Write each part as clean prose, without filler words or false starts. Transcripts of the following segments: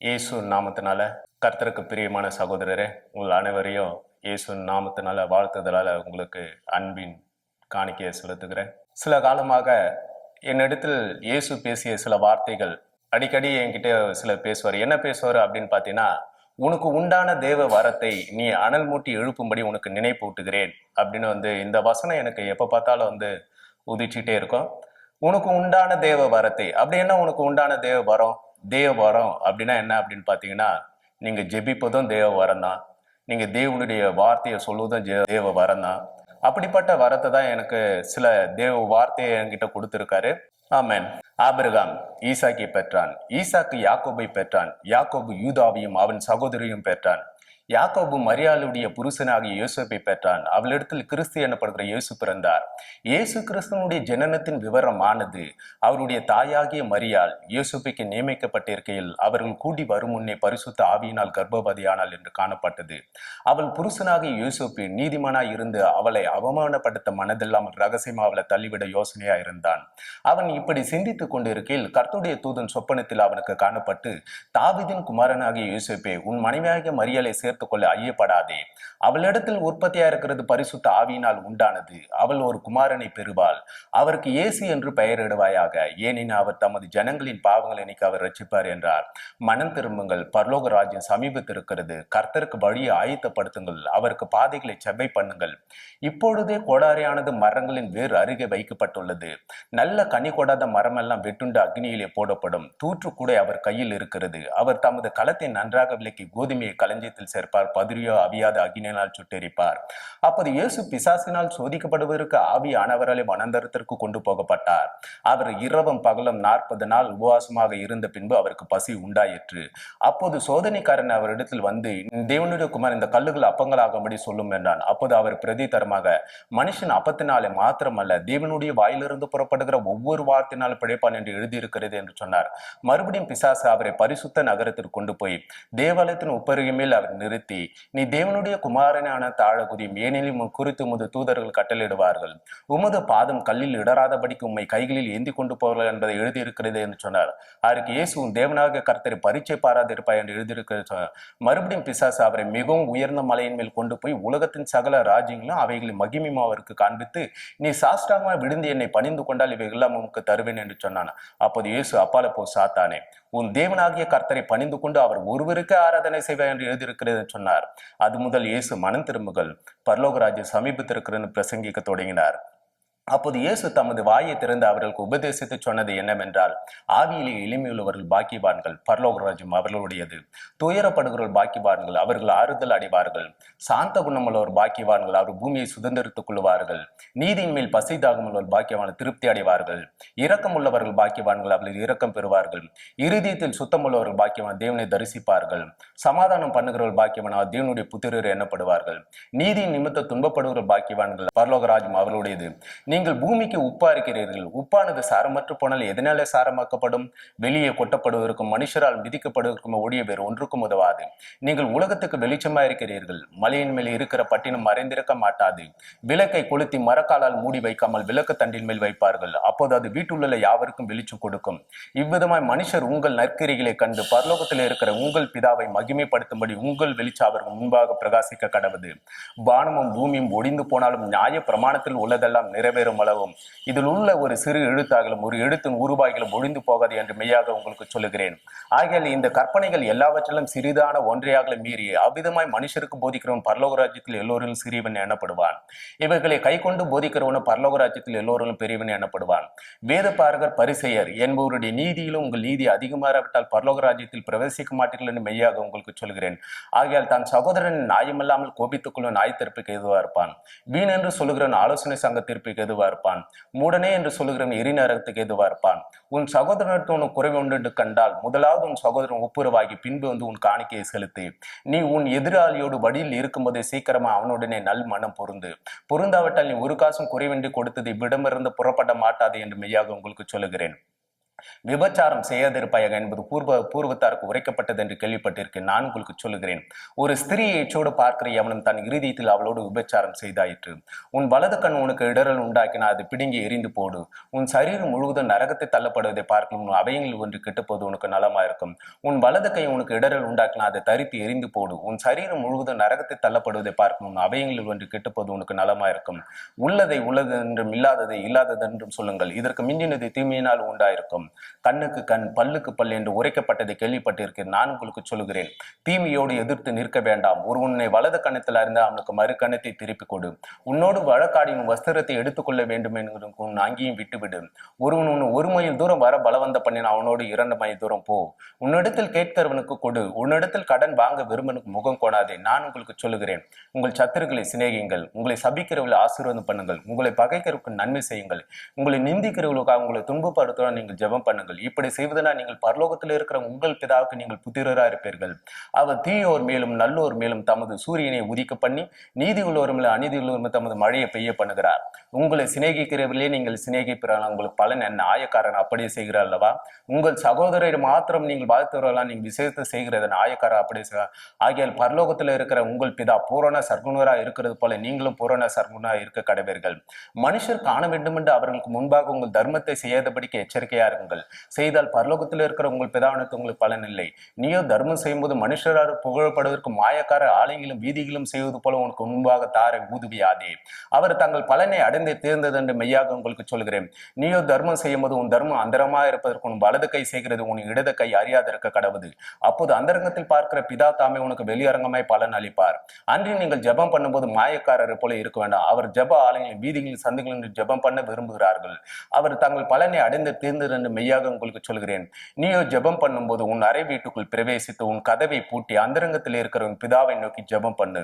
இயேசு நாமத்தினால கர்த்தருக்கு பிரியமான சகோதரரே, உங்கள் அனைவரையும் இயேசு நாமத்தினால வாழ்த்துதலால உங்களுக்கு அன்பின் காணிக்கையை செலுத்துகிறேன். சில காலமாக என்னிடத்தில் இயேசு பேசிய சில வார்த்தைகள் அடிக்கடி என்கிட்ட சிலர் பேசுவார். என்ன பேசுவார் அப்படின்னு பார்த்தீங்கன்னா, உனக்கு உண்டான தேவ வரத்தை நீ அனல் மூட்டி எழுப்பும்படி உனக்கு நினைப்பூட்டுகிறேன் அப்படின்னு இந்த வசனம் எனக்கு எப்போ பார்த்தாலும் உதிச்சிட்டே இருக்கும். உனக்கு உண்டான தேவ வரத்தை அப்படி என்ன? உனக்கு உண்டான தேவ வரம், தேவ வரம் அப்படின்னா என்ன அப்படின்னு பார்த்தீங்கன்னா, நீங்க ஜெபிப்பதும் தேவ வரம் தான், நீங்க தேவனுடைய வார்த்தையை சொல்வதும் தேவ வரம் தான். அப்படிப்பட்ட வரத்தை தான் எனக்கு சில தேவ வார்த்தையை என்கிட்ட கொடுத்துருக்காரு. ஆமென். ஆபிரகாம் ஈசாக்கை பெற்றான், ஈசாக்கு யாக்கோபை பெற்றான், யாக்கோபு யூதாவையும் அவன் சகோதரியும் பெற்றான். யாக்கோபு மரியாளுடைய புருஷனாகிய யோசேப்பை பெற்றான், அவளிடத்தில் கிறிஸ்து எனப்படுகிற இயேசு பிறந்தார். இயேசு கிறிஸ்துவனுடைய ஜனனத்தின் விவரமானது அவருடைய தாயாகிய மரியாள் யோசேப்புக்கு நியமிக்கப்பட்டிருக்கையில் அவர்கள் கூடி வரும் முன்னே பரிசுத்த ஆவியினால் கர்ப்பவதியானாள் என்று காணப்பட்டது. அவள் புருஷனாகிய யோசேப்பு நீதிமானாய் இருந்து அவளை அவமானப்படுத்த மனதில்லாமல் ரகசியமா அவளை தள்ளிவிட யோசனையா இருந்தான். அவன் இப்படி சிந்தித்துக் கொண்டிருக்கையில் கர்த்தருடைய தூதன் சொப்பனத்தில் அவனுக்கு காணப்பட்டு, தாவீதின் குமாரனாகிய யோசேப்பே, உன் மனைவியாகிய மரியாளை சேர்த்துக்கொள்ள ஐயப்படாதே, அவளிடத்தில் உற்பத்தியா இருக்கிறது பரிசுத்த ஆவியினால் உண்டானது, அவள் ஒரு குமாரனை பெறுவாள், அவருக்கு இயேசு என்று பெயரிடுவாயாக, ஏனெனில் அவர் தமது ஜனங்களின் பாவங்களை நீக்க அவர் ரட்சிப்பார் என்றார். மனம் திரும்புங்கள், பரலோக ராஜ்யம் சமீபத்திருக்கிறது, கர்த்தருக்கு வழியை ஆயத்தப்படுத்துங்கள், அவருக்கு பாதைகளை செவ்வை பண்ணுங்கள். இப்பொழுதே கோடாரியானது மரங்களின் வேறு அருகே வைக்கப்பட்டுள்ளது, நல்ல கனி கொடாத மரமெல்லாம் வெட்டுண்டு அக்னியிலே போடப்படும், தூற்றுக்கூடை அவர் கையில் இருக்கிறது, அவர் தமது களத்தை நன்றாக விலக்கி கோதுமையை களஞ்சியத்தில் சேர்ப்பார், பதிரியோ அவியாத அக்னியினால் சுட்டெரிப்பார். அப்போது இயேசு பிசாசினால் சோதிக்கப்படுவதற்கு ஆவியானவராலே வனாந்தரத்திற்கு கொண்டு போகப்பட்டார். அவர் இரவும் பகலும் 40 நாள் உபவாசமாக இருந்த பின்பு அவருக்கு பசி உண்டாயிற்று. அப்போது சோதனைக்காரன் அவரிடத்தில் வந்து, தேவனுடைய குமார், இந்த கல்லுகள் அப்பங்களாகும்படி சொல்லும் என்றான். அப்போது அவர் பிரதித்தரமாக, மனுஷன் அப்பத்தினாலே மாத்திரமல்ல, தேவனுடைய வாயிலிருந்து புறப்படுகிற ஒவ்வொரு வார்த்தையினால் பிழைப்பான் என்று எழுதியிருக்கிறது என்று சொன்னார். மறுபடியும் பிசாசு அவரை பரிசுத்த நகரத்திற்கு கொண்டு போய் தேவாலயத்தின் உப்பருகை மேல் அவர் நிறுத்தி, நீ தேவனுடைய குமாரனான தாழகுதியும், ஏனெனில் குறித்து உமது தூதர்கள் கட்டளையிடுவார்கள், உமது பாதம் கல்லில் இடராதபடிக்கு உம்மை கைகளில் ஏந்தி கொண்டு போவார்கள் என்பதை எழுதியிருக்கிறது என்று சொன்னார். அதற்கு இயேசு, தேவனாக கர்த்தரை பரீட்சை பாராதிருப்பாய் என்று எழுதியிருக்கிறது சொன்னார். மறுபடியும் பிசாசு அவரை மிகவும் உயர்ந்த மலையின் மேல் கொண்டு போய் உலகத்தின் சகல ராஜ்யங்களும் அவைகளின் மகிமையும் அவருக்கு காண்பித்து, நீ சாஷ்டாங்கமாக விழுந்து என்னை பணிந்து கொண்டால் இவைகெல்லாம் உமக்கு தருவேன் என்று சொன்னான். அப்போது இயேசு, அப்பால போ சாத்தானே, உன் தேவனாகிய கர்த்தரை பணிந்து கொண்டு அவர் ஒருவருக்கு ஆராதனை செய்வார் என்று எழுதியிருக்கிறது சொன்னார். அது முதல் இயேசு மனம் திரும்புகள், பரலோக ராஜ்யம் சமீபத்திருக்கிறது பிரசங்கிக்க தொடங்கினார். அப்போது இயேசு தமது வாயை திறந்து அவர்களுக்கு உபதேசித்து சொன்னது என்னவென்றால், ஆவியிலே எளிமையுள்ளவர்கள் பாக்கியவான்கள், பரலோக ராஜ்யம் அவர்களுடையது. துயரப்படுகிறவர்கள் பாக்கியவான்கள், அவர்கள் ஆறுதல் அடைவார்கள். சாந்த குணமுள்ளவர் பாக்கியவான்கள், அவர் பூமியை சுதந்திரித்துக் கொள்வார்கள். நீதியின் மேல் பசி தாகமுள்ளவர் பாக்கியவான்கள், திருப்தி அடைவார்கள். இரக்கம் உள்ளவர்கள் பாக்கியவான்கள், அவர்கள் இரக்கம் பெறுவார்கள். இருதயத்தில் சுத்தமுள்ளவர்கள் பாக்கியவான், தேவனை தரிசிப்பார்கள். சமாதானம் பண்ணுகிறவர்கள் பாக்கியவான், தேவனுடைய புத்திரர் எண்ணப்படுவார்கள். நீதியின் நிமித்த துன்பப்படுகிறவர்கள் பாக்கியவான்கள், பரலோக ராஜ்யம் அவர்களுடையது. நீங்கள் பூமிக்கு உப்பா இருக்கிறீர்கள். உப்பானது சாரமற்று போனால் எதனாலே சாரமாக்கப்படும்? வெளியே கொட்டப்படுவதற்கும் மனுஷரால் மிதிக்கப்படுவதற்கும் ஒழிய வேறு ஒன்றுக்கும் உதவாது. நீங்கள் உலகத்துக்கு வெளிச்சமா இருக்கிறீர்கள். மலையின் மேல் இருக்கிற பட்டினம் மறைந்திருக்க மாட்டாது. விளக்கை கொளுத்தி மரக்காலால் மூடி வைக்காமல் விளக்கு தண்டின் மேல் வைப்பார்கள், அப்போது அது வீட்டுள்ள யாவருக்கும் வெளிச்சம் கொடுக்கும். இவ்விதமாய் மனுஷர் உங்கள் நற்கிரிகளை கண்டு பரலோகத்தில் இருக்கிற உங்கள் பிதாவை மகிமைப்படுத்தும்படி உங்கள் வெளிச்சம் அவர்கள் முன்பாக பிரகாசிக்க கடவுது. வானமும் பூமியும் ஒடிந்து போனாலும் நியாய பிரமாணத்தில் உள்ளதெல்லாம் நிறைவேறும் அளவும் இதில் உள்ள ஒரு சிறு எழுத்தாகலும் ஒரு எழுத்தின் உருவாகிலும் ஒழிந்து போகாது என்று மெய்யாக உங்களுக்கு சொல்லுகிறேன். ஆகையால் இந்த கற்பனைகள் எல்லாவற்றிலும் சிறிதான ஒன்றையாகலும் மீறி அவ்விதமாய் மனுஷருக்கு போதிக்கிறவன் பரலோக ராஜ்யத்தில் எல்லோரிலும் சிறியவன் எனப்படுவான். இவைகளை கை கொண்டு போதிக்கிறவனும் பரலோக ராஜ்யத்தில் எல்லோரிலும் பெரியவன் எனப்படுவான். வேத பாரகர் பரிசேயர் என்பவருடைய நீதியிலும் உங்கள் நீதி அதிகமாகவிட்டால் பரலோக ராஜ்யத்தில் பிரவேசிக்க மாட்டீர்கள் என்று மெய்யாக உங்களுக்கு சொல்கிறேன். ஆகையால் தான் சகோதரன் நியாயமில்லாமல் கோபித்துக் கொள்ளும் நாய் தீர்ப்புக்கு எதுவா இருப்பான். வீண் என்று சொல்லுகிறவன் ஆலோசனை சங்க தீர்ப்புக்கு எதுவா இருப்பான். மூடனே என்று சொல்லுகிறவன் எரிநரகத்துக்கு எதுவா இருப்பான். உன் சகோதரனுக்கு உனக்கு குறைவு ஒன்று கண்டால் முதலாவது உன் சகோதரன் ஒப்புரவாகி பின்பு உன் காணிக்கையை செலுத்து. நீ உன் எதிராளியோடு வழியில் இருக்கும்போதே சீக்கிரமா அவனுடனே நல் மனம் பொருந்தாவிட்டால் நீ ஒரு காசும் குறைவின்றி கொடுத்தது இவ்விடமிருந்து புறப்பட மாட்டாது என்று மெய்யாக உங்களுக்கு சொல்லுகிறேன். விபச்சாரம் செய்யாதிருப்பாயாக என்பது பூர்வத்தாருக்கு உரைக்கப்பட்டது என்று கேள்விப்பட்டிருக்கேன். நான் உங்களுக்கு சொல்லுகிறேன், ஒரு ஸ்திரியை எச்சோடு பார்க்கிற எவனும் தன் இருதயத்தில் அவளோடு விபச்சாரம் செய்தாயிற்று. உன் வலது கண் உனக்கு இடரல் உண்டாக்கினா அது பிடுங்கி எரிந்து போடு. உன் சரீரம் முழுவதும் நரகத்தை தள்ளப்படுவதை பார்க்கும் அவைகளில் ஒன்று கெட்டுப்போது உனக்கு நலமாயிருக்கும். உன் வலது கை உனக்கு இடரல் உண்டாக்கினா அதை தரித்து எரிந்து போடு. உன் சரீரம் முழுவதும் நரகத்தை தள்ளப்படுவதை பார்க்கும் அவைகளில் ஒன்று கெட்டுப்போது உனக்கு நலமாயிருக்கும். உள்ளதை உள்ளது என்றும் இல்லாததை இல்லாதது என்றும் சொல்லுங்கள். இதற்கு மிஞ்சினது தீமையினால் உண்டாயிருக்கும். கண்ணுக்கு கண் பல்லுக்கு பல் என்று உரைக்கப்பட்டதை கேள்விப்பட்டிருக்கிறேன். நான் உங்களுக்கு சொல்லுகிறேன், தீமையோடு எதிர்த்து நிற்க வேண்டாம். ஒருவனை வலது கணத்தில் அறிந்த அவனுக்கு மறு கணத்தை திருப்பிக் கொடு. உன்னோடு வழக்காடின் வஸ்திரத்தை எடுத்துக்கொள்ள வேண்டும் என்று உன் அங்கேயும் விட்டுவிடு. ஒருவன் உன் 1 மைல் தூரம் வர பலவந்த பண்ணின அவனோடு 2 மைல் தூரம் போ. உன்னிடத்தில் கேட்கிறவனுக்கு கொடு. உன்னிடத்தில் கடன் வாங்க விரும்பனுக்கு முகம் கோணாதே. நான் உங்களுக்கு சொல்லுகிறேன், உங்கள் சத்துருக்களை சிநேகியுங்கள், உங்களை சபிக்கிறவர்களை ஆசீர்வாதம் பண்ணுங்கள், உங்களை பகைக்கிறவருக்கு நன்மை செய்யுங்கள், உங்களை நிந்திக்கிறவர்களுக்காக உங்களை துன்பப்படுத்த நீங்கள் ஜெபம் பண்ணுங்கள். இப்படி செய்வதனால் நீங்கள் பரலோகத்தில் இருக்கிற உங்கள் பிதாவுக்கு நீங்கள் புத்திரராக இருப்பீர்கள். அவர் தீயோர் மேலும் நல்லோர் மேலும் தமது சூரியனை உதிக்க பண்ணி நீதி உள்ளோர் மேலும் அநீதி உள்ளோர் தமது மழையை பெய்ய பண்ணுகிறார். உங்களை சிநேகிக்கிறவர்களே நீங்கள் சிநேகிப்பிறாங்க, உங்களுக்கு பலன் என்ன? ஆயக்காரன் அப்படியே செய்கிறார் அல்லவா? உங்கள் சகோதரரை மாத்திரம் நீங்கள் வாழ்த்துவர்களால் நீங்கள் விசேஷத்தை செய்கிறது ஆயக்காரன் அப்படியே செய்கிறார். ஆகியால் பரலோகத்தில் இருக்கிற உங்கள் பிதா பூரண சர்க்குணராக இருக்கிறது போல நீங்களும் பூரண சர்க்குணராக இருக்க கடவீர்கள். மனுஷர் காண வேண்டும் என்று அவர்களுக்கு முன்பாக உங்கள் தர்மத்தை செய்யாதபடிக்கு எச்சரிக்கையா இருங்கள். செய்தால் பரலோகத்தில் இருக்கிற உங்கள் பிதாவினத்து உங்களுக்கு பலன் இல்லை. நீயோ தர்மம் செய்யும்போது மனுஷரால் புகழப்படுவதற்கு மாயக்கார ஆலயங்களும் வீதிகளும் செய்வது போல உனக்கு முன்பாக தாரை ஊதுவியாதே. அவர் தங்கள் பலனை அடைந்து தேர்ந்தது என்று மெய்யாக உங்களுக்கு சொல்கிறேன். நீயோ தர்மம் செய்யும் போது உன் தர்மம் அந்தரமா இருப்பதற்கு உன் வலது கை செய்கிறது உன் இடது கை அறியாதிருக்க கடவுது. அப்போது அந்தரங்கத்தில் பார்க்கிற பிதா தாமே உனக்கு வெளியரங்கமாய் பலன் அளிப்பார். அன்றி நீங்கள் ஜெபம் பண்ணும்போது மாயக்காரரை போல இருக்க வேண்டாம். அவர் ஜெப ஆலயங்களில் வீதிகளில் சந்துகளில் ஜெபம் பண்ண விரும்புகிறார்கள். அவர் தங்கள் பலனை அடைந்து தேர்ந்தது என்று மெய்யாக உங்களுக்கு சொல்கிறேன். நீயோ ஜெபம் பண்ணும்போது உன் அறை வீட்டுக்குள் பிரவேசித்து உன் கதவை பூட்டி அந்தரங்கத்தில் இருக்கிற உன் பிதாவை நோக்கி ஜெபம் பண்ணு.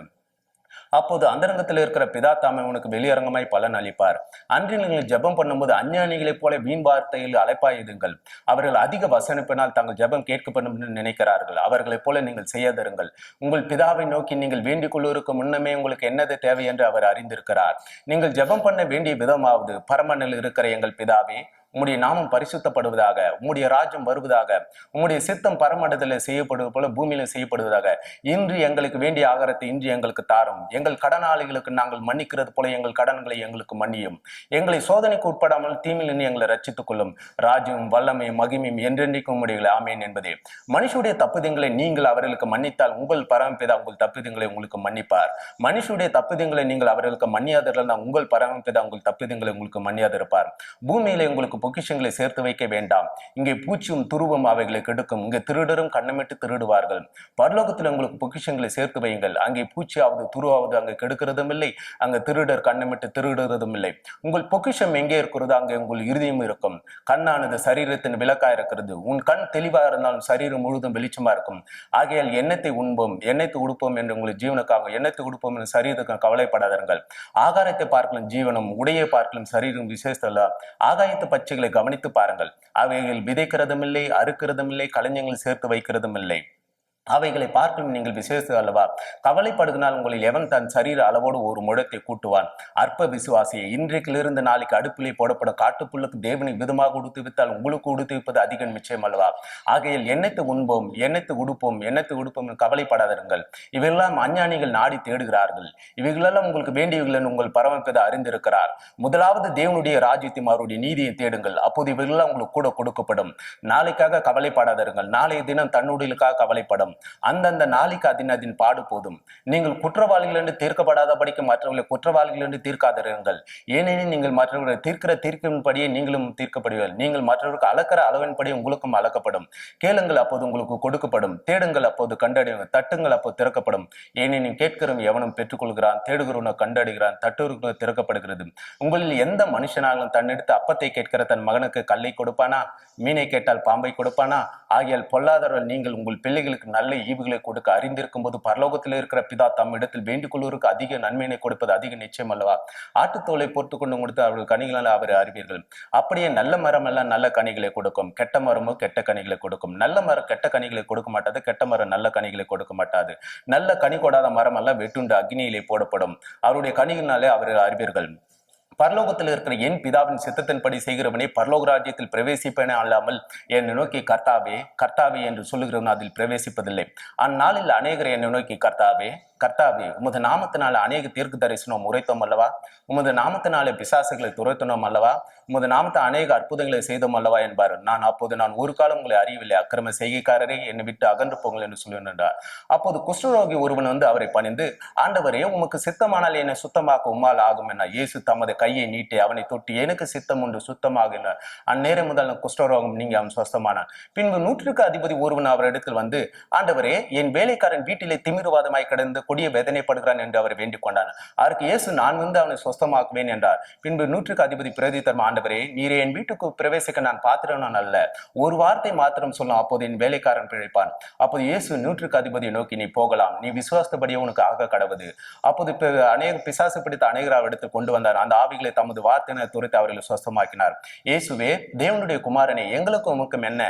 அப்போது அந்தரங்கத்தில் இருக்கிற பிதா தாமே உனக்கு வெளியரங்கமாய் பலன் அளிப்பார். அன்று நீங்கள் ஜெபம் பண்ணும்போது அஞ்ஞானிகளைப் போல வீண் வார்த்தையில் அழைப்பாயுதுங்கள். அவர்கள் அதிக வசனிப்பினால் தங்கள் ஜெபம் கேட்கப்படும் என்று நினைக்கிறார்கள். அவர்களைப் போல நீங்கள் செய்யாதிருங்கள். உங்கள் பிதாவை நோக்கி நீங்கள் வேண்டிக் கொள்வதற்கு முன்னமே உங்களுக்கு என்னது தேவை என்று அவர் அறிந்திருக்கிறார். நீங்கள் ஜெபம் பண்ண வேண்டிய விதமாவது, பரமனில் இருக்கிற எங்கள் பிதாவே, உம்முடைய நாமம் பரிசுத்தப்படுவதாக, உம்முடைய ராஜ்யம் வருவதாக, உம்முடைய சித்தம் பரமண்டலத்தில் செய்யப்படுவது போல பூமியில செய்யப்படுவதாக. இன்று எங்களுக்கு வேண்டிய ஆகாரத்தை இன்று எங்களுக்கு தாரும். எங்கள் கடனாளிகளுக்கு நாங்கள் மன்னிக்கிறது போல எங்கள் கடன்களை எங்களுக்கு மன்னியும். எங்களை சோதனைக்கு உட்படாமல் தீமையிலிருந்து எங்களை ரட்சித்துக் கொள்ளும். ராஜ்யம் வல்லமையும் மகிமையும் என்றென்றைக்கும் உம்முடையது. ஆமேன் என்பதே. மனுஷுடைய தப்புதங்களை நீங்கள் அவர்களுக்கு மன்னித்தால் உங்கள் பரமபிதா உங்கள் தப்புதங்களை உங்களுக்கு மன்னிப்பார். மனுஷுடைய தப்புதங்களை நீங்கள் அவர்களுக்கு மன்னியாதிருந்தால் உங்கள் பரமபிதா உங்கள் தப்புதங்களை உங்களுக்கு மன்னியாதிருப்பார். பூமியில உங்களுக்கு பொக்கிஷங்களை சேர்த்து வைக்க வேண்டாம். இங்கே பூச்சியும் துருவம் அவைகளை கெடுக்கும். இங்கே திருடரும் கண்ணமிட்டு திருடுவார்கள். பரலோகத்தில் உங்களுக்கு பொக்கிஷங்களை சேர்த்து வையுங்கள். அங்கே பூச்சியாவது துருவாவது அங்கே கெடுக்கிறதும் இல்லை, அங்கே திருடர் கண்ணமிட்டு திருடுறதும் இல்லை. உங்கள் பொக்கிஷம் எங்கே இருக்கிறதோ அங்கே உங்கள் இருதயம் இருக்கும். கண்ணானது சரீரத்தின் விளக்கா இருக்கிறது. உன் கண் தெளிவா இருந்தாலும் சரீரம் முழுவதும் வெளிச்சமா இருக்கும். ஆகையால் எண்ணத்தை உண்போம் எண்ணத்தை உடுப்போம் என்று உங்களை ஜீவனுக்காக எண்ணத்தை உடுப்போம் என்று சரீரத்துக்கு கவலைப்படாதீர்கள். ஆகாரத்தை பார்க்கலாம் ஜீவனம், உடையை பார்க்கலாம் சரீரம் விசேஷத்தல்ல. ஆகாயத்து பச்சைகளை கவனித்து பாருங்கள். அவைகள் விதைக்கிறதும் இல்லை, அறுக்கிறதும் இல்லை, களஞ்சியங்கள் சேர்த்து வைக்கிறதும் இல்லை. அவைகளை பார்க்கும் நீங்கள் விசேஷ அல்லவா? கவலைப்படுகினால் உங்களில் எவன் தன் சரீர அளவோடு ஒரு முழத்தை கூட்டுவான்? அற்ப விசுவாசியை, இன்றைக்கிலிருந்து நாளைக்கு அடுப்பிலே போடப்படும் காட்டுப்புல்லுக்கு தேவனை விதமாக உடுத்து வித்தால் உங்களுக்கு உடுத்து வைப்பது அதிக நிச்சயம் அல்லவா? ஆகையில் எண்ணத்தை உண்போம் எண்ணத்தை உடுப்போம் எண்ணத்தை உடுப்போம் கவலைப்படாதீர்கள். இவைகளெல்லாம் அஞ்ஞானிகள் நாடி தேடுகிறார்கள். இவைகளெல்லாம் உங்களுக்கு வேண்டியவர்கள் உங்கள் பரமபிதா அறிந்திருக்கிறார். முதலாவது தேவனுடைய ராஜ்யத்தையும் அவருடைய நீதியை தேடுங்கள், அப்போது இவைகளெல்லாம் உங்களுக்கு கூட கொடுக்கப்படும். நாளைக்காக கவலைப்படாதீர்கள். நாளைய தினம் தன்னுடையலுக்காக கவலைப்படும். அந்தந்த நாளைக்கு அதின் பாடு போதும். நீங்கள் குற்றவாளிகள் என்று தீர்க்கப்படாதபடிக்கு மற்றவர்களை குற்றவாளிகள் என்று தீர்க்காதிருங்கள். ஏனெனில் நீங்கள் மற்றவர்களை தீர்க்கிற தீர்ப்பின்படியே நீங்களும் தீர்க்கப்படுவீர்கள். நீங்கள் மற்றவர்களுக்கு அளக்கிற அளவின்படி உங்களுக்கும் அளக்கப்படும். கேளுங்கள், அப்போது உங்களுக்கு கொடுக்கப்படும். தேடுங்கள், அப்போது கண்டடையுங்கள். தட்டுங்கள், அப்போது திறக்கப்படும். ஏனெனில் கேட்கிறவன் எவனும் பெற்றுக்கொள்கிறான், தேடுகிறவனோ கண்டடைகிறான், தட்டுகிறவனோ திறக்கப்படுகிறது. உங்களில் எந்த மனுஷனாலும் தன்னெடுத்து அப்பத்தை கேட்கிற தன் மகனுக்கு கல்லை கொடுப்பானா? மீனை கேட்டால் பாம்பை கொடுப்பானா? ஆகியால் பொல்லாதவர்கள் நீங்கள் உங்கள் பிள்ளைகளுக்கு நல்ல ஈவுகளை கொடுக்க அறிந்திருக்கும் போது பரலோகத்தில் இருக்கிற பிதா தம் இடத்தில் வேண்டிக் கொள்வதற்கு அதிக நன்மையினை கொடுப்பது அதிக நிச்சயம் அல்லவா? ஆட்டுத்தோலை பொறுத்து கொண்டு கொடுத்து அவர்கள் கனிகளால் அவர் அறிவீர்கள். அப்படியே நல்ல மரம் எல்லாம் நல்ல கனிகளை கொடுக்கும், கெட்ட மரமோ கெட்ட கனிகளை கொடுக்கும். நல்ல மரம் கெட்ட கனிகளை கொடுக்க மாட்டாது, கெட்ட மரம் நல்ல கனிகளை கொடுக்க மாட்டாது. நல்ல கனி கொடாத மரம் எல்லாம் வெட்டுண்டு அக்னியிலே போடப்படும். அவருடைய கனிகளினாலே அவர்கள் அறிவீர்கள். பரலோகத்தில் இருக்கிற என் பிதாவின் சித்தத்தின்படி செய்கிறவனே பரலோக ராஜ்யத்தில் பிரவேசிப்பேனே அல்லாமல் என்னை நோக்கி கர்த்தாவே கர்த்தாவே என்று சொல்லுகிறவன் அதில் பிரவேசிப்பதில்லை. அந்நாளில் அநேகர் என்னை நோக்கி கர்த்தாவே கர்த்தாவே உமது நாமத்தினால அநேக தீர்க்க தரிசனம் உரைத்தோம் அல்லவா, உமது நாமத்தினாலே பிசாசுகளை துரைத்தனோம் அல்லவா, உமது நாமத்தை அநேக அற்புதங்களை செய்தோம் அல்லவா என்பார். நான் ஒரு காலம் உங்களை அறியவில்லை, அக்கிரம செய்கைக்காரரே என்னை விட்டு அகன்று போங்கள் என்று சொல்லுகின்றார். அப்போது குஷ்டரோகி ஒருவன் அவரை பணிந்து, ஆண்டவரே உமக்கு சித்தமானால் என்னை சுத்தமாக்க உம்மால் ஆகும் என. இயேசு தமது கையை நீட்டி அவனை தொட்டு, எனக்கு சித்தம் உண்டு சுத்தமாகினார். அந்நேரம் முதல் குஷ்டரோகம் நீங்க அவன் சுத்தமானான். பின்பு 100க்கு அதிபதி ஒருவன் அவரிடத்தில் வந்து, ஆண்டவரே என் வேலைக்காரன் வீட்டிலே திமிர்வாதமாய் கிடந்து கொடிய வேதனைப்படுகிறான் என்று அவர் வேண்டிக் கொண்டார். அதற்கு இயேசு, நான் அவனை சுத்தமாக்குவேன் என்றார். பின்பு 100க்கு அதிபதி பிரதித்தரும், ஆண்டவரே நீரே என் வீட்டுக்கு பிரவேசிக்க நான் பாத்திரனான் அல்ல, ஒரு வார்த்தை மாத்திரம் சொல்லும், அப்போது என் வேலைக்காரன் பிழைப்பான். அப்போது இயேசு 100க்கு அதிபதியை நோக்கி, நீ போகலாம், நீ விசுவாசத்தபடியே உனக்கு ஆக கடவுது. அப்போது அநேக பிசாசு பிடித்த அநேகர் அவரிடத்தில் கொண்டு வந்தார். அந்த ஆவிகளை தமது வார்த்தையினை துரைத்து அவர்களை சுத்தமாக்கினார். இயேசுவே தேவனுடைய குமாரனே, எங்களுக்கும் உமக்கும் என்ன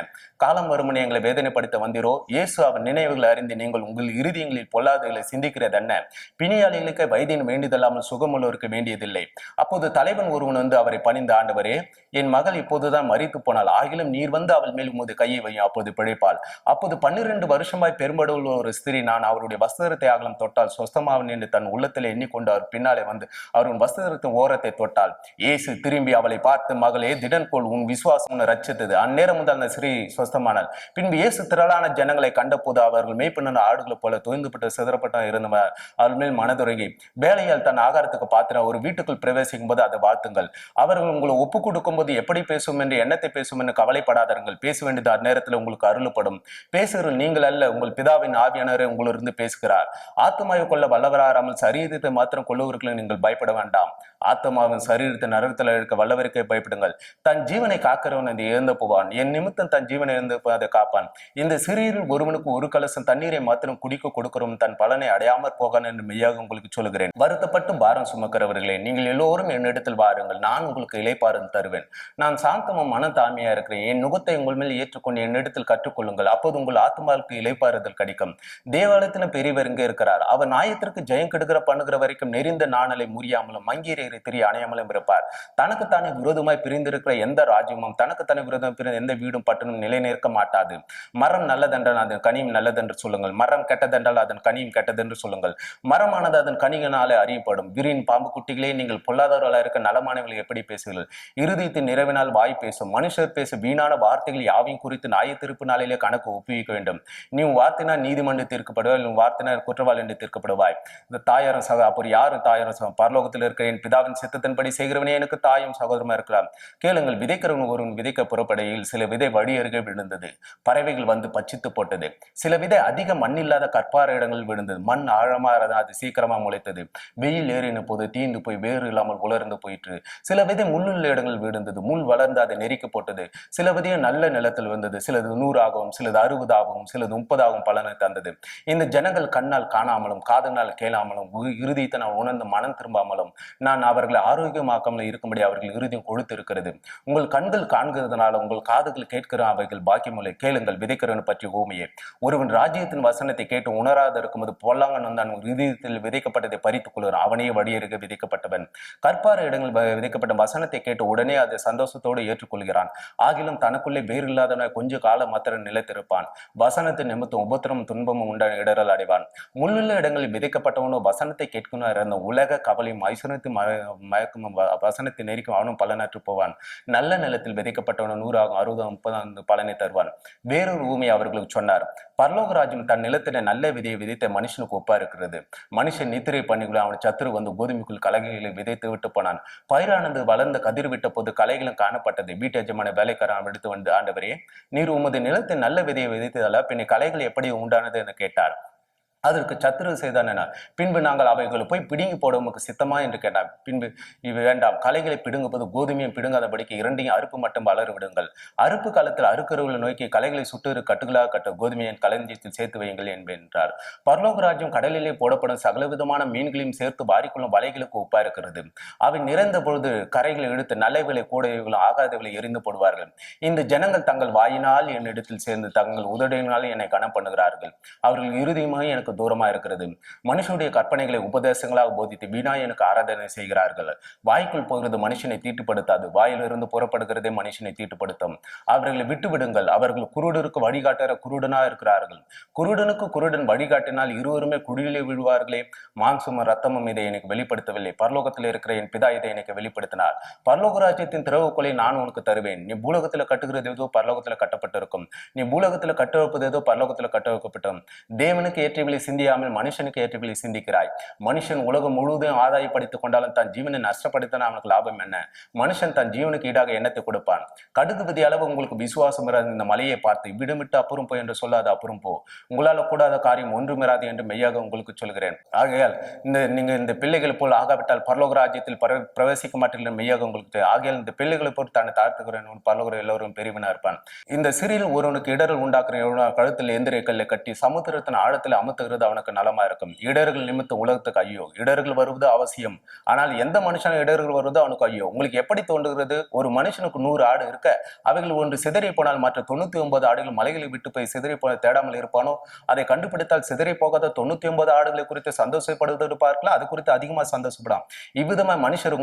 காலம் வருமனை எங்களை வேதனைப்படுத்த வந்தீரோ? இயேசு அவர் நினைவுகளை அறிந்து, நீங்கள் உங்கள் இருதயங்களில் பொல்லாதவர்களை சிந்திக்கிறது என்ன? பிணியாளிகளுக்கு வைத்தியன் வேண்டியதல்லாமல் சுகமுள்ளவருக்கு வேண்டியதில்லை. அப்போது தலைவன் ஒருவன் அவரை பணிந்து, ஆண்டவரே என் மகள் இப்போதுதான் மரித்து போனாள், ஆகிலும் நீர் அவள் மேல் உமது கையை வையும், அப்போது பிழைப்பாள். அப்போது 12 வருஷமாய் பெரும்படுள்ள ஒரு ஸ்திரீ, நான் அவருடைய வஸ்திரத்தை அகலம் தொட்டால் சொஸ்தமாவன் என்று தன் உள்ளத்தில் எண்ணிக்கொண்டு அவர் பின்னாலே வந்து அவரின் வஸ்திரத்தின் ஓரத்தை தொட்டாள். இயேசு திரும்பி அவளை பார்த்து, மகளே திடன் கொள், உன் விசுவாசம் ரட்சித்தது. அந்நேரம் முதல் அந்த ஸ்திரீ சொஸ்தமானாள். பின்பு இயேசு திரளான ஜனங்களை கண்ட போது அவர்கள் மேய்ப்பன ஆடுகளை போல தொய்ந்துபட்டு சிதறப்பட்ட இருந்தவர் அவள் மேல் மனதுருகி, வேலையால் தன் ஆகாரத்துக்கு பாத்திரம் ஒரு வீட்டுக்குள் பிரவேசிக்கும் போது அதை வாழ்த்துங்கள். அவர்கள் உங்களை ஒப்பு கொடுக்கும் போது எப்படி பேசும் என்று எண்ணத்தை பேசும் என்று கவலைப்படாதார்கள். பேச வேண்டியது அந்நேரத்தில் உங்களுக்கு அருளப்படும். பேசுகிறீர்கள் நீங்கள் அல்ல, உங்கள் பிதாவின் ஆவியானவரே உங்களிருந்து பேசுகிறார். ஆத்துமாவை கொள்ள வல்லவராமல் சரீரத்தை மாத்திரம் கொள்ளுவர்களுக்கு நீங்கள் பயப்பட வேண்டாம். ஆத்மாவின் சரீரத்தை நரகத்தில் இருக்க வல்லவருக்கே பயப்படுங்கள். தன் ஜீவனை காக்கிறவன் அதை இழந்து போவான், என் நிமித்தம் தன் ஜீவனை இழந்து அதை காப்பான். இந்த சிறியரில் ஒருவனுக்கு ஒரு கலசம் தண்ணீரை மாத்திரம் குடிக்க கொடுக்கிறவன் தன் பலனை அடையாமற் போகான் என்று மெய்யாக உங்களுக்கு சொல்லுகிறேன். வருத்தப்பட்டு பாரம் சுமக்கிறவர்களே, நீங்கள் எல்லோரும் என்னிடத்தில் வாருங்கள், நான் உங்களுக்கு இளைப்பாறுதல் தருவேன். நான் சாந்தமும் மன தாழ்மையா இருக்கிறேன். என் நுகத்தை உங்கள் மேல் ஏற்றுக்கொண்டு என்னிடத்தில் கற்றுக்கொள்ளுங்கள், அப்போது உங்கள் ஆத்மாவுக்கு இளைப்பாறுதல் கிடைக்கும். தேவாலயத்திலும் பெரியவர் இங்கே இருக்கிறார். அவர் நியாயத்திற்கு ஜெயம் கெடுக்கிற பண்ணுகிற வரைக்கும் நெறிந்த நாணலை முறியாமலும் மங்கீரை திரிய அணையாமலும் இருப்பார். தனக்குத்தானே விரோதமாய் பிரிந்திருக்கிற எந்த ராஜ்யமும் தனக்குத்தானே விரோதம் பிரிந்த எந்த வீடும் பட்டணும் நிலை நிற்க மாட்டாது. மரம் நல்லதென்றால் அதன் கனியும் நல்லதென்று சொல்லுங்கள், மரம் கெட்டதென்றால் அதன் கனியும் கெட்டதென்று சொல்லுங்கள். மரமானது அதன் கனிகளாலே அறியப்படும். விரின் பாம்பு குட்டிகளே, நீங்கள் பொல்லாதவர்களாக இருக்க நலமானவர்கள் எப்படி பேசுகிறீர்கள்? இருதயத்தின் நிறைவினால் வாய் பேசும். மனுஷர் பேச வீணான வார்த்தைகள் யாவையும் குறித்து நியாய தீர்ப்பு நாளிலே கணக்கு ஒப்புவிக்க வேண்டும். நீ வார்த்தைனா நீதிமன்றம் தீர்க்கப்படுவாய், வார்த்தையினர் குற்றவாளி என்று தீர்க்கப்படுவாய். இந்த தாயாரும் சக அப்போ யாரும் தாயாரும் பரலோகத்தில் இருக்கிற என் பிதாவின் சித்தத்தின்படி செய்கிறவனே எனக்கு தாயும் சகோதரமா இருக்கிறார். கேளுங்கள், விதைக்கிறவன் ஒருவன் விதைக்க புறப்படையில் சில விதை வழி அருகே விழுந்தது, பறவைகள் வந்து பச்சித்து போட்டது. சில விதை அதிக மண் இல்லாத கற்பார இடங்களில் விழுந்தது, மண் ஆழமா அது சீக்கிரமா முளைத்தது. வெயில் ஏறின போது தீந்து போய் வேறு இல்லாமல் உலர்ந்து போயிற்று. சில விதை முள்ளுள்ள இடங்கள் விழுந்தது, முள் வளர்ந்து அதை நெரிக்க போட்டது. சில விதையை நல்ல நிலத்தில் வந்தது, சிலது 100 சிலது 60 சிலது 30 பலனை தந்தது. இந்த ஜனங்கள் கண்ணால் காணாமலும் காதனால் கேளாமலும் இறுதியத்தினால் உணர்ந்து மனம் திரும்பாமலும் நான் அவர்களை ஆரோக்கியமாக்காமல் இருக்கும்படி அவர்கள் இறுதியும் கொடுத்து இருக்கிறது. உங்கள் கண்கள் காண்கிறதுனால உங்கள் காதுகள் கேட்கிற அவைகள் பாக்கியமுலை. கேளுங்கள், விதைக்கிறவன் பற்றி ஊமையே. ஒருவன் ராஜ்யத்தின் வசனத்தை கேட்டு உணராத இருக்கும்போது பொல்லாங்கன் வந்தான் இதயத்தில் விதைக்கப்பட்டதை பறித்துக் கொள்கிறான், அவனே வழியருக விதைக்கப்பட்டவன். கற்பார இடங்கள் விதைக்கப்பட்ட வசனத்தை கேட்டு உடனே அதை சந்தோஷத்தோடு ஏற்றுக்கொள்கிறான். ஆகிலும் தனக்குள்ளே வேறு இல்லாதவன கொஞ்ச காலம் மாத்திரம் நிலைத்திருப்பான். வசனத்தின் நிமித்தம் உபத்திரமும் துன்பமும் உண்ட இடரல் அடைவான். முள்ளுள்ள இடங்களில் விதைக்கப்பட்டவனோ வசனத்தை கேட்கணும் இருந்த உலக கவலையும் ஐஸ்வர்யத்தையும் மயக்கமும் வசனத்தை நெரிக்கும் அவனும் பலனற்று போவான். நல்ல நிலத்தில் விதைக்கப்பட்டவனும் 100 60 30 பலனை தருவான். வேறொரு ஊமை அவர்களுக்கு சொன்னார், பரலோக ராஜ்யம் தன் நிலத்தின நல்ல விதையை விதைத்த மனுஷனுக்கு ஒப்பா இருக்கிறது. மனுஷன் நித்திரை பண்ணிக்குள்ள அவன் சத்துரு வந்து கோதுமைக்குள் கலைகளை விதைத்து விட்டு போனான். பயிரானது வளர்ந்து கதிர் விட்ட போது கலைகளும் காணப்பட்டது. வீட்டு எஜமான வேலைக்காரன் எடுத்து வந்து, ஆண்டவரே நீர் உமது நிலத்தின் நல்ல விதையை விதைத்ததால பின்ன கலைகள் எப்படி உண்டானது என்று கேட்டார். அதற்கு சத்துரு செய்தான் என. பின்பு நாங்கள் அவைகளை போய் பிடுங்கி போட உமக்கு சித்தமா என்று கேட்டான். பின்பு இவை வேண்டாம், கலைகளை பிடுங்கும்போது கோதுமையும் பிடுங்காதபடிக்கு இரண்டையும் அறுப்பு மட்டும் வளர விடுங்கள். அறுப்பு காலத்தில் அறுக்கிறவர்களை நோக்கி கலைகளை சுட்டு கட்டுகளாக கட்ட கோதுமையின் களஞ்சியத்தில் சேர்த்து வையுங்கள் என்றார். பரலோக ராஜ்யம் கடலிலே போடப்படும் சகலவிதமான மீன்களையும் சேர்த்து வாரிக்கொள்ளும் வலைகளுக்கு ஒப்பா இருக்கிறது. அவை நிறைந்த பொழுது கரைகளை இழுத்து நல்லவைகளை கூடவைகளும் ஆகாதவர்களை எரிந்து போடுவார்கள். இந்த ஜனங்கள் தங்கள் வாயினால் என்னிடத்தில் சேர்ந்து தங்கள் உதடியினால் என்னை கனம் பண்ணுகிறார்கள். அவர்கள் இறுதியுமாக எனக்கு எனக்கு தூரமா இருக்கிறது. மனுஷனுடைய கற்பனைகளை உபதேசங்களாக போதித்து வீணாய் எனக்கு ஆராதனை செய்கிறார்கள். வாய்க்குள் போகிறது மனுஷனை தீட்டுப்படுத்தாது, வாயிலிருந்து புறப்படுகிறதே மனுஷனை தீட்டுப்படுத்தும். அவர்களை விட்டு விடுங்கள், அவர்கள் குருடருக்கு வழிகாட்டுற குருடனா இருக்கிறார்கள். குருடனுக்கு குருடன் வழிகாட்டினால் இருவருமே குடியிலே விழுவார்களே. மாம்சமும் ரத்தமும் இதை எனக்கு வெளிப்படுத்தவில்லை, பரலோகத்தில் இருக்கிற என் பிதா இதை எனக்கு வெளிப்படுத்தினார். பரலோக ராஜ்யத்தின் திறவுகோலை நான் உனக்கு தருவேன். நீ பூலோகத்தில் கட்டுகிறது ஏதோ பரலோகத்தில் கட்டப்பட்டிருக்கும், நீ பூலோகத்தில் கட்ட வைப்பது ஏதோ பரலோகத்தில் கட்ட வைக்கப்பட்டோம். தேவனுக்கு ஏற்றவில்லை சிந்தியாமல் மனுஷனுக்கு ஏற்றவில்லை சிந்திக்கிறாய். மனுஷன் உலகம் முழுவதும் ஆதாயப்படுத்திக் கொண்டாலும் தன் ஜீவனை நஷ்டப்படுத்தினா அவனுக்கு லாபம் என்ன? மனுஷன் தன் ஜீவனுக்கு ஈடாக எண்ணத்தை கொடுப்பான். கடுகு விதி அளவு உங்களுக்கு விசுவாசம் இராது இந்த மலையை பார்த்து விடுமிட்டு அப்புறம் போ என்று சொல்லாது அப்புறம் போ, உங்களால் கூடாத காரியம் ஒன்றுமிராது என்று மெய்யாக உங்களுக்கு சொல்கிறேன். ஆகையால் இந்த பிள்ளைகளை போல் ஆகாவிட்டால் பரலோக ராஜ்யத்தில் பிரவேசிக்க மாட்டீர்கள் மெய்யாக உங்களுக்கு. ஆகையால் இந்த பிள்ளைகளை போல் தன்னை தாழ்த்துகிறேன், பரலோக எல்லோரும் பெரியவனா இருப்பான். இந்த சிறியில் ஒருவனுக்கு இடர்கள் உண்டாக்குற கழுத்தில் எந்திர கல்லை கட்டி சமுத்திரத்தின் ஆழத்தில் அமுத்துகிறது அவனுக்கு நலமா இருக்கும். இடர்கள் நிமித்த உலகத்துக்கு ஐயோ. இடர்கள் வருவது அவசியம், ஆனால் எந்த மனுஷனும் இடர்கள் வருவதோ அவனுக்கு ஐயோ. உங்களுக்கு எப்படி தோன்றுகிறது? ஒரு மனுஷனுக்கு 100 ஆடு இருக்க அவைகள் ஒன்று சிதறி போனால் மற்ற 99 ஆடுகள் மலைகளை விட்டு போய் சிதறி போன தேடாமல் இருப்பானோ? அதை கண்டுபிடித்தால் சிதறி போகாத 99 ஆடுகளை குறித்து சந்தோஷப்படுவது பார்க்கலாம், அது குறித்து அதிகமாக சந்தோஷப்படாம். இவ்விதமாய் மனுஷர்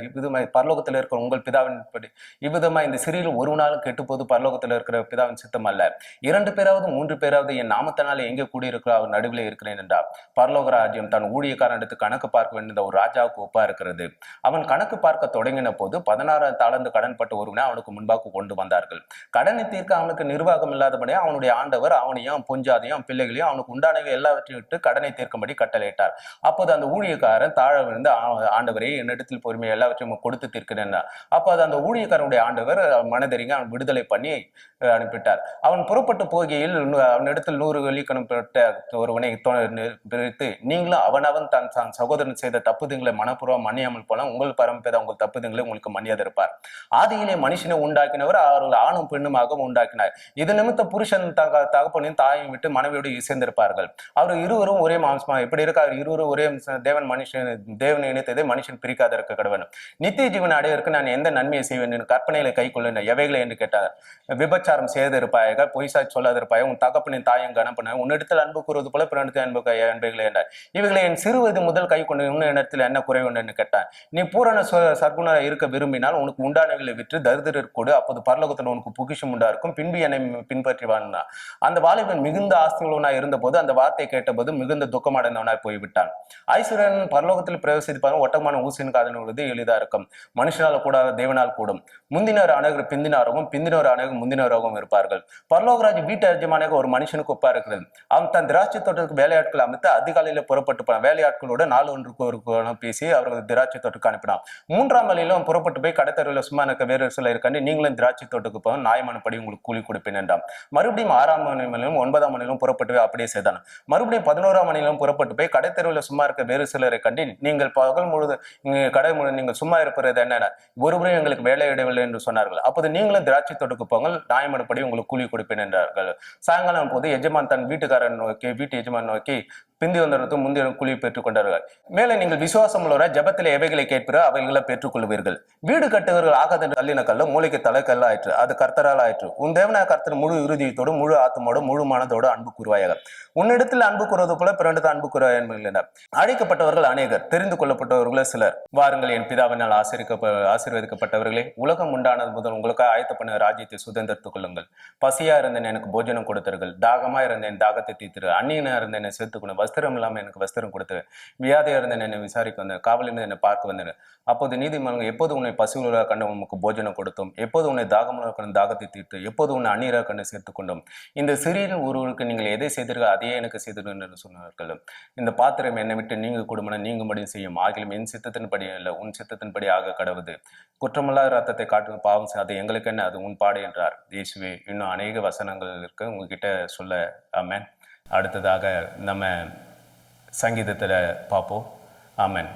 இவ்விதமாய் பரலோகத்தில் இருக்கிற உங்கள் பிதாவின் படி இவ்விதமாய் இந்த சிறியில் ஒரு நாளும் கெட்டுப்போது பரலோகத்தில் இருக்கிற பிதாவின் சித்தம் அல்ல. 2 பேராவது 3 பேராவது என் நாமத்தினால எங்கே கூடியிருக்கிற அவர் நடுவில் இருக்கிறேன் என்றார். பரலோக ராஜ்யம் தன் ஊழியக்காரன் எடுத்து கணக்கு பார்க்க வேண்டிய ஒரு ராஜாவுக்கு ஒப்பா இருக்கிறது. அவன் கணக்கு பார்க்க தொடங்கின போது 16 தாளந்து கடன் பட்ட ஒருவனை அவனுக்கு முன்பாக கொண்டு வந்தார்கள். கடனை தீர்க்க அவனுக்கு நிர்வாகம் இல்லாதபடியே அவனுடைய ஆண்டவர் அவனையும் பொஞ்சாதையும் பிள்ளைகளையும் அவனுக்கு உண்டானவை எல்லாவற்றையும் விட்டு கடனை தீர்க்கும்படி கட்டளையிட்டார். அப்போது அந்த ஊழியக்காரன் தாழ விழுந்து, ஆண்டவரே என்னிடத்தில் பொறுமை எல்லாவற்றையும் கொடுத்து தீர்க்கிறேன். அப்போது அந்த ஊழியக்காரனுடைய ஆண்டவர் மனதறிங்க அவன் விடுதலை பண்ணி அனுப்பிட்டார். அவன் புறப்பட்டு போகையில் அவனிடத்தில் 100 வெள்ளிக்கணம் பெற்ற ஒருவனை பிரித்து, நீங்களும் அவனவன் தன் சகோதரன் செய்த தப்புதுங்களை மனப்பூர்வம் மன்னியாமல் போல உங்கள் பரம்பேத உங்கள் தப்புதுங்களை உங்களுக்கு மன்னியாதிருப்பார். ஆதியிலே மனுஷனை உண்டாக்கினவர் அவர்கள் ஆணும் பெண்ணுமாக உண்டாக்கினார். இது நிமித்த புருஷன் தகப்பனையும் தாயையும் விட்டு மனைவியோடு சேர்ந்திருப்பார்கள். அவர் இருவரும் ஒரே மாம்சமா எப்படி இருக்கார்? இருவரும் ஒரே தேவன் மனுஷன் தேவனை இணைத்ததை மனுஷன் பிரிக்காத இருக்க கடவன். நித்திய ஜீவன் அடைவதற்கு நான் எந்த நன்மையை செய்வேன் என்று கற்பனைகளை கை கொள்ள எவைகளை என்று கேட்டார். விபச்சாரம் செய்திருப்பாயாக, பொய்சாய் சொல்லாதிருப்பாய, உன் தகப்பனின் தாயும் கணப்பன, உன்னிடத்தில் அன்பு கூறுவது போல பிறனிடத்தில் அன்புகளை என்றார். இவைகளை என் சிறுவயது முதல் கை கொண்டு இன்னும் இடத்தில் என்ன குறைவு என்று கேட்டான். நீ பூரண சர்க்குண இருக்க விரும்பினால் உனக்கு உண்டானவர்களை விற்று தரித்திரர் கொடு, அப்போது பரலோகத்தில் உனக்கு பொக்கிஷம் உண்டா இருக்கும், பின்பு என்னை பின்பற்றி வாழ்ந்தா. அந்த வாலிபன் மிகுந்த ஆஸ்தியுள்ளவனாய் இருந்த போது அந்த வார்த்தை கேட்டபோது மிகுந்த துக்கமடைந்தவனாய் போய்விட்டான். ஐஸ்வர்யன் பரலோகத்தில் பிரவேசிப்பாங்க ஒட்டமான ஊசின் காதல் உள்ளது எளிதா இருக்கும், மனுஷனால் கூடாத தேவனால் கூடும். முந்தினோர் அனைவரும் பிந்தினாராகவும் பிந்தினோர் அனைவரும் முந்தினோராகவும் இருப்பார்கள். பரலோகராஜ் வீட்டு அஜமானாக ஒரு மனுஷனுக்கு ஒப்பா இருக்கிறது. அவன் தன் திராட்சை தோட்டத்துக்கு வேலையாட்கள் அமைத்து அதிகாலையில புறப்பட்டு போனான். வேலையாட்களோட 4 ஒன்றுக்கு ஒரு பேசி அவர்கள் திராட்சை தோட்டத்துக்கு அனுப்பினான். 3ஆம் வேலையிலும் புறப்பட்டு போய் கடைத்தருவில் சும்மா இருக்க வேறு சில இருக்காண்டு, நீங்களும் திராட்சை தோட்டத்துக்கு போக நியாயமானபடி உங்களுக்கு கூலி கொடுப்பேன் என்றான். மறுபடியும் 6ஆம் மணியிலும் 9ஆம் மணியிலும் புறப்பட்டு அப்படியே செய்தான். மறுபடியும் 11ஆம் மணியிலும் புறப்பட்டு போய் கடைத்தருவில் சும்மா இருக்க வேறு சிலரை கண்டு, நீங்கள் பகல் முழுது கடை நீங்கள் சும்மா இருப்பது என்ன, ஒருவரையும் எங்களுக்கு வேலை இடவில்லை என்று சொன்னார்கள். அப்போது நீங்களும் திராட்சை தோட்டத்துக்கு போங்கள், நியாயமானபடி உங்களுக்கு கூலி கொடுப்பேன் என்றார்கள். சாயங்காலம் போது எஜமான் தன் வீட்டுக்காரன் நோக்கி வீட்டு எஜமான் நோக்கி, பிந்தி வந்தவர்களுக்கு முந்தைய கூலியை பெற்றுக் கொண்டார்கள். மேலே நீங்கள் விசுவாசம் உள்ளவர ஜபத்தில் எவைகளை கேட்பிற அவைகளை பெற்றுக் கொள்வீர்கள். வீடு கட்டுவர்கள் ஆகாத கல்லின கல்ல மூளைக்கு தலைக்கல்ல ஆயிற்று, அது கர்த்தரால் ஆயிற்று. உன் தேவனாய கர்த்தர் முழு இறுதியத்தோடு முழு ஆத்மோடு முழு மனதோடு அன்பு கூறுவாயாக. உன்னிடத்தில் அன்பு கூறுவது போல பிறனிடத்தில் அன்பு கூறுவாய் என்பார். அழைக்கப்பட்டவர்கள் அநேகர், தெரிந்து கொள்ளப்பட்டவர்களே சிலர். வாருங்கள் என் பிதாவினால் ஆசீர்வதிக்கப்பட்டவர்களே, உலகம் உண்டானது முதல் உங்களுக்கு ஆயத்த பண்ண ராஜ்யத்தை சுதந்திரத்துக் கொள்ளுங்கள். பசியா இருந்தேன் எனக்கு போஜனம் கொடுத்தார்கள், தாகமா இருந்தேன் தாகத்தை தீர்த்து, அந்நியனா இருந்தேன் சேர்த்துக்கணும், வஸ்திரம் இல்லாமல் எனக்கு வஸ்திரம் கொடுத்து, வியாதியா இருந்தேன் என்னை விசாரிக்க வந்தேன், காவலிருந்து என்னை பார்க்க வந்தேன். அப்போது நீதிமன்றம், எப்போது உன்னை பசிவுள்ள கண்டு உனக்கு போஜனம் கொடுத்தோம், எப்போது உன்னை தாகமுள்ள கண்டு தாகத்தை தீர்த்து, எப்போது உன்னை அந்நியரா கண்டு சேர்த்துக் கொண்டோம். இந்த சிறிய ஒருவருக்கு நீங்கள் எதை செய்தீர்கள் அதையே எனக்கு செய்தீர்கள் என்று சொன்னார்கள். இந்த பாத்திரம் என்னை விட்டு நீங்க கொடுமன நீங்கும்படி செய்யும், ஆகிலும் என் சித்தத்தின்படி இல்லை உன் சித்தத்தின்படி ஆக கடவுது. குற்றமில்லாத ரத்தத்தை காட்டும் பாவம் அதை எங்களுக்கு என்ன, அது உன் பாடு என்றார். இயேசுவே, இன்னும் அநேக வசனங்கள் இருக்கு உங்ககிட்ட சொல்ல. ஆமென். அடுத்ததாக நம்ம சங்கீதத்தில் பார்ப்போம். ஆமென்.